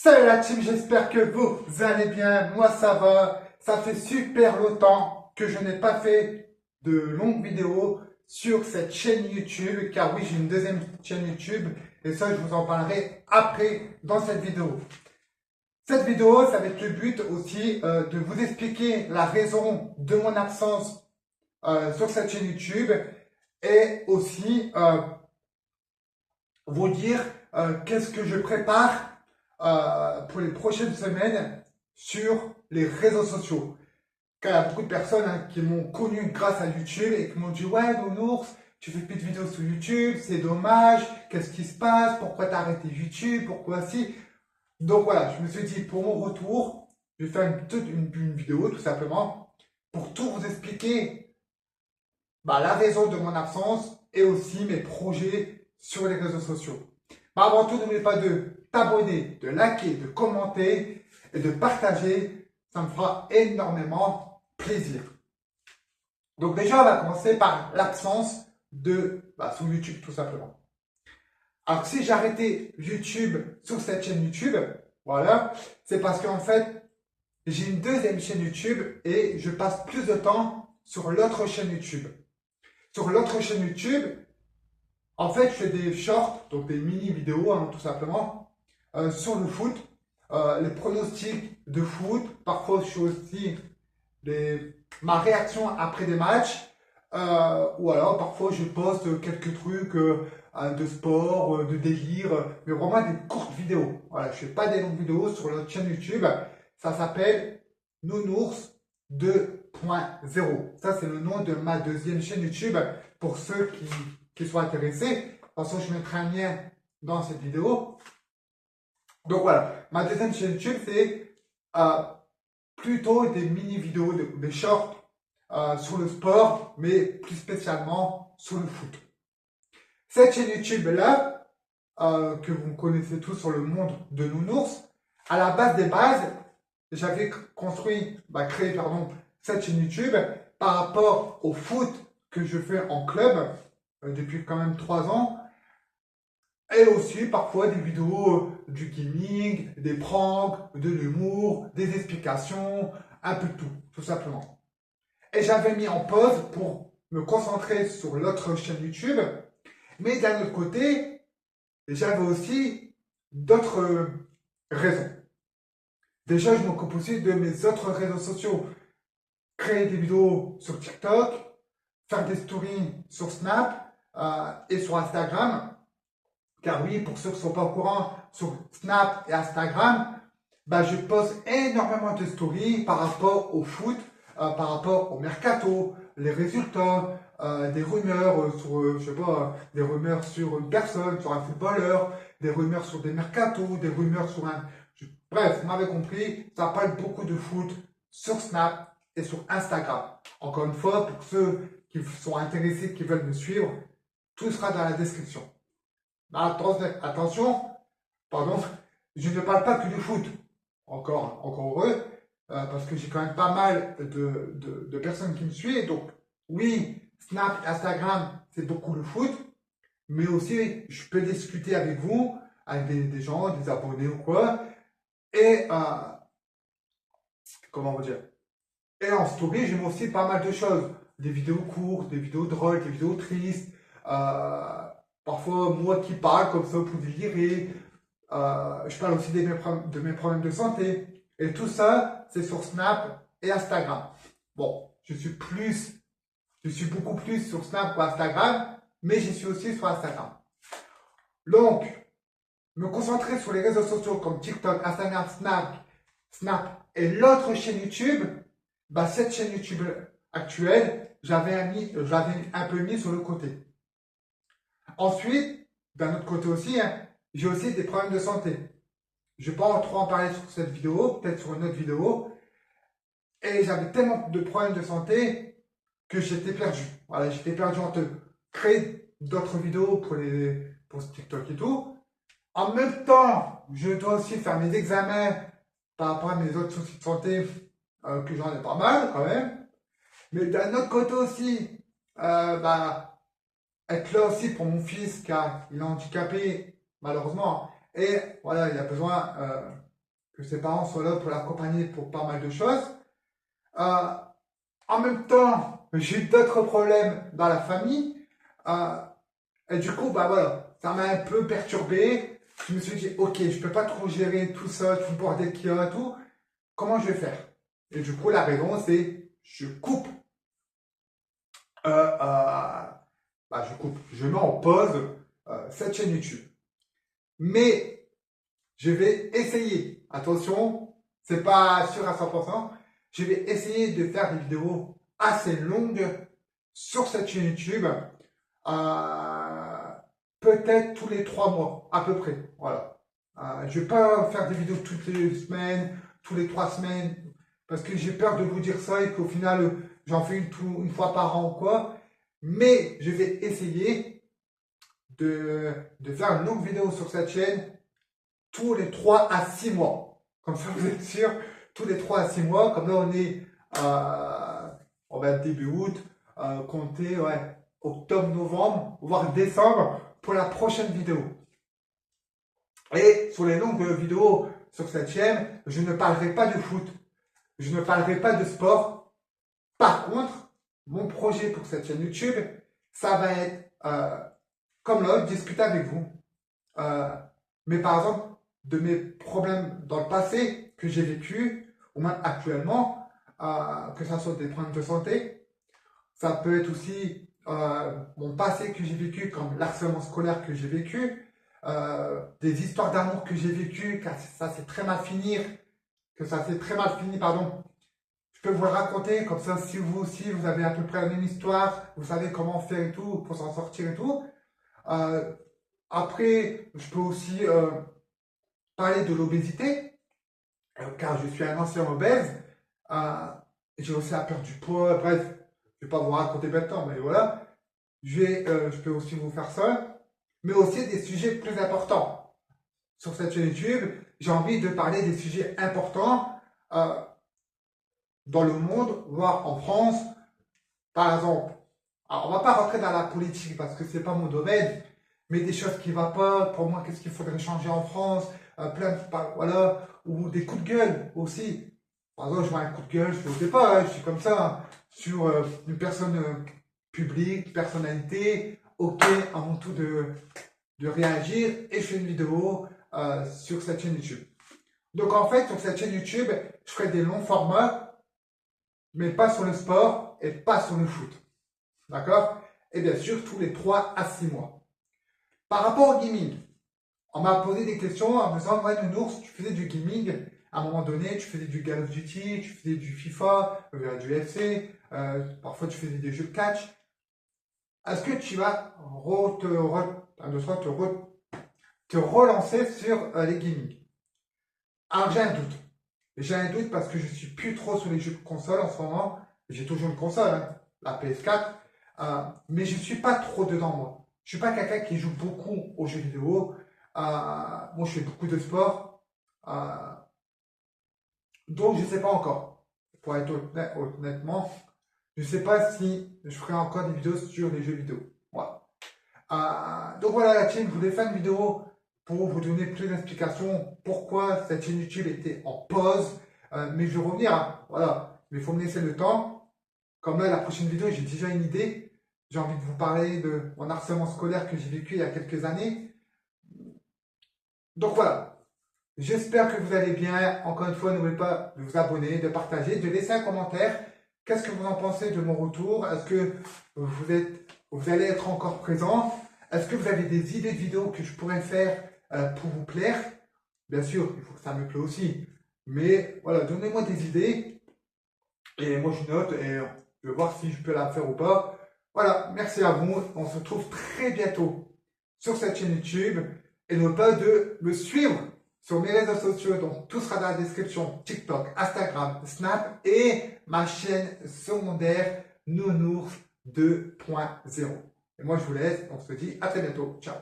Salut la team, j'espère que vous allez bien. Moi ça va. Ça fait super longtemps que je n'ai pas fait de longues vidéos sur cette chaîne YouTube. Car oui, j'ai une deuxième chaîne YouTube. Et ça, je vous en parlerai après dans cette vidéo. Cette vidéo, ça va être le but aussi de vous expliquer la raison de mon absence sur cette chaîne YouTube. Et aussi vous dire qu'est-ce que je prépare pour les prochaines semaines sur les réseaux sociaux. Car il y a beaucoup de personnes qui m'ont connu grâce à YouTube et qui m'ont dit ouais Nounours, tu fais plus de vidéos sur YouTube, c'est dommage, qu'est-ce qui se passe, pourquoi t'as arrêté YouTube, pourquoi si. Donc voilà, je me suis dit pour mon retour, je vais faire une vidéo tout simplement pour tout vous expliquer la raison de mon absence et aussi mes projets sur les réseaux sociaux. Avant tout, n'oubliez pas de t'abonner, de liker, de commenter et de partager. Ça me fera énormément plaisir. Donc déjà, on va commencer par l'absence sur YouTube tout simplement. Alors si j'ai arrêté YouTube sur cette chaîne YouTube, voilà, c'est parce qu'en fait, j'ai une deuxième chaîne YouTube et je passe plus de temps sur l'autre chaîne YouTube. Sur l'autre chaîne YouTube, en fait, je fais des shorts, donc des mini-vidéos, tout simplement, sur le foot, les pronostics de foot. Parfois, je fais aussi ma réaction après des matchs. Ou alors, parfois, je poste quelques trucs de sport, de délire, mais vraiment des courtes vidéos. Voilà, je fais pas des longues vidéos sur notre chaîne YouTube. Ça s'appelle Nounours 2.0. Ça, c'est le nom de ma deuxième chaîne YouTube pour ceux qui sont intéressés. De toute façon, je mettrai un lien dans cette vidéo. Donc voilà, ma deuxième chaîne YouTube, c'est plutôt des mini-vidéos, des shorts sur le sport, mais plus spécialement sur le foot. Cette chaîne YouTube-là, que vous connaissez tous sur le monde de Nounours, à la base des bases, j'avais créé cette chaîne YouTube par rapport au foot que je fais en club depuis quand même 3 ans. Et aussi parfois des vidéos du gaming, des pranks, de l'humour, des explications, un peu de tout simplement. Et j'avais mis en pause pour me concentrer sur l'autre chaîne YouTube. Mais d'un autre côté, j'avais aussi d'autres raisons. Déjà, je m'occupe aussi de mes autres réseaux sociaux. Créer des vidéos sur TikTok, faire des stories sur Snap et sur Instagram. Car oui, pour ceux qui ne sont pas au courant, sur Snap et Instagram, je poste énormément de stories par rapport au foot, par rapport au mercato, les résultats, des rumeurs sur, des rumeurs sur une personne, sur un footballeur, des rumeurs sur des mercatos, des rumeurs sur un... Bref, vous m'avez compris, ça parle beaucoup de foot sur Snap et sur Instagram. Encore une fois, pour ceux qui sont intéressés, qui veulent me suivre, tout sera dans la description. Attention, je ne parle pas que du foot. Encore heureux, parce que j'ai quand même pas mal de personnes qui me suivent. Donc, oui, Snap, Instagram, c'est beaucoup le foot. Mais aussi, je peux discuter avec vous, avec des gens, des abonnés ou quoi. Et, comment vous dire? Et en story, je mets aussi pas mal de choses. Des vidéos courtes, des vidéos drôles, des vidéos tristes. Parfois, moi qui parle comme ça, vous pouvez lire. Je parle aussi de mes problèmes de santé. Et tout ça, c'est sur Snap et Instagram. Bon, je suis beaucoup plus sur Snap ou Instagram, mais je suis aussi sur Instagram. Donc, me concentrer sur les réseaux sociaux comme TikTok, Instagram, Snap et l'autre chaîne YouTube, cette chaîne YouTube actuelle, j'avais un peu mis sur le côté. Ensuite, d'un autre côté aussi, j'ai aussi des problèmes de santé. Je ne vais pas trop en parler sur cette vidéo, peut-être sur une autre vidéo. Et j'avais tellement de problèmes de santé que j'étais perdu. Voilà, j'étais perdu entre créer d'autres vidéos pour TikTok et tout. En même temps, je dois aussi faire mes examens par rapport à mes autres soucis de santé, que j'en ai pas mal quand même. Mais d'un autre côté aussi, être là aussi pour mon fils car il est handicapé malheureusement et voilà il a besoin que ses parents soient là pour l'accompagner pour pas mal de choses. En même temps, j'ai eu d'autres problèmes dans la famille. Et du coup, bah voilà, ça m'a un peu perturbé. Je me suis dit, ok, je peux pas trop gérer tout ça, tout le bordel qu'il y a, tout. Comment je vais faire? Et du coup, la raison, c'est je coupe. Euh, euh, je mets en pause cette chaîne YouTube. Mais je vais essayer. Attention, c'est pas sûr à 100%. Je vais essayer de faire des vidéos assez longues sur cette chaîne YouTube. Peut-être tous les 3 mois, à peu près. Voilà. Je vais pas faire des vidéos toutes les semaines, tous les 3 semaines, parce que j'ai peur de vous dire ça et qu'au final, j'en fais une fois par an ou quoi. Mais je vais essayer de faire une longue vidéo sur cette chaîne tous les 3 à 6 mois. Comme ça, vous êtes sûr, tous les 3 à 6 mois. Comme là, on va être début août, compter, ouais, octobre, novembre, voire décembre pour la prochaine vidéo. Et sur les longues vidéos sur cette chaîne, je ne parlerai pas de foot, je ne parlerai pas de sport. Par contre, mon projet pour cette chaîne YouTube, ça va être, comme l'autre, discuter avec vous. Mais par exemple, de mes problèmes dans le passé que j'ai vécu, ou même actuellement, que ce soit des problèmes de santé, ça peut être aussi mon passé que j'ai vécu, comme l'harcèlement scolaire que j'ai vécu, des histoires d'amour que j'ai vécues, car ça s'est très mal fini, pardon. Je peux vous le raconter, comme ça, si vous aussi, vous avez à peu près la même histoire, vous savez comment faire et tout, pour s'en sortir et tout. Après, je peux aussi parler de l'obésité, car je suis un ancien obèse. J'ai aussi la peur du poids, bref, je ne vais pas vous raconter maintenant, mais voilà. Je peux aussi vous faire ça, mais aussi des sujets plus importants. Sur cette chaîne YouTube, j'ai envie de parler des sujets importants dans le monde, voire en France. Par exemple, alors on va pas rentrer dans la politique parce que c'est pas mon domaine, mais des choses qui ne vont pas, pour moi, qu'est-ce qu'il faudrait changer en France, voilà, ou des coups de gueule aussi. Par exemple, je vois un coup de gueule, je ne sais pas, je suis comme ça, hein, sur une personne publique, personnalité, ok, à mon tour de réagir, et je fais une vidéo sur cette chaîne YouTube. Donc en fait, sur cette chaîne YouTube, je ferai des longs formats, mais pas sur le sport et pas sur le foot. D'accord? Et bien sûr, tous les 3 à 6 mois. Par rapport au gaming, on m'a posé des questions en me disant, ouais, Nounours, tu faisais du gaming, à un moment donné, tu faisais du Call of Duty, tu faisais du FIFA, du FC, parfois tu faisais des jeux de catch. Est-ce que tu vas te relancer sur les gaming? Alors j'ai un doute. J'ai un doute parce que je suis plus trop sur les jeux de console en ce moment. J'ai toujours une console, hein, la PS4, mais je suis pas trop dedans moi. Je suis pas quelqu'un qui joue beaucoup aux jeux vidéo. Moi, je fais beaucoup de sport. Donc, je ne sais pas encore. Pour être honnêtement, je ne sais pas si je ferai encore des vidéos sur les jeux vidéo. Voilà. Donc voilà la chaîne, je voulais faire une vidéo pour vous donner plus d'explications pourquoi cette chaîne YouTube était en pause. Mais je vais revenir, hein, voilà. Mais il faut me laisser le temps. Comme là, la prochaine vidéo, j'ai déjà une idée. J'ai envie de vous parler de mon harcèlement scolaire que j'ai vécu il y a quelques années. Donc voilà. J'espère que vous allez bien. Encore une fois, n'oubliez pas de vous abonner, de partager, de laisser un commentaire. Qu'est-ce que vous en pensez de mon retour? Est-ce que vous allez être encore présent? Est-ce que vous avez des idées de vidéos que je pourrais faire pour vous plaire? Bien sûr, il faut que ça me plaît aussi. Mais voilà, donnez-moi des idées. Et moi, je note et je vais voir si je peux la faire ou pas. Voilà, merci à vous. On se retrouve très bientôt sur cette chaîne YouTube. Et n'oubliez pas de me suivre sur mes réseaux sociaux, donc tout sera dans la description, TikTok, Instagram, Snap et ma chaîne secondaire Nounours 2.0. Et moi je vous laisse, on se dit à très bientôt, ciao.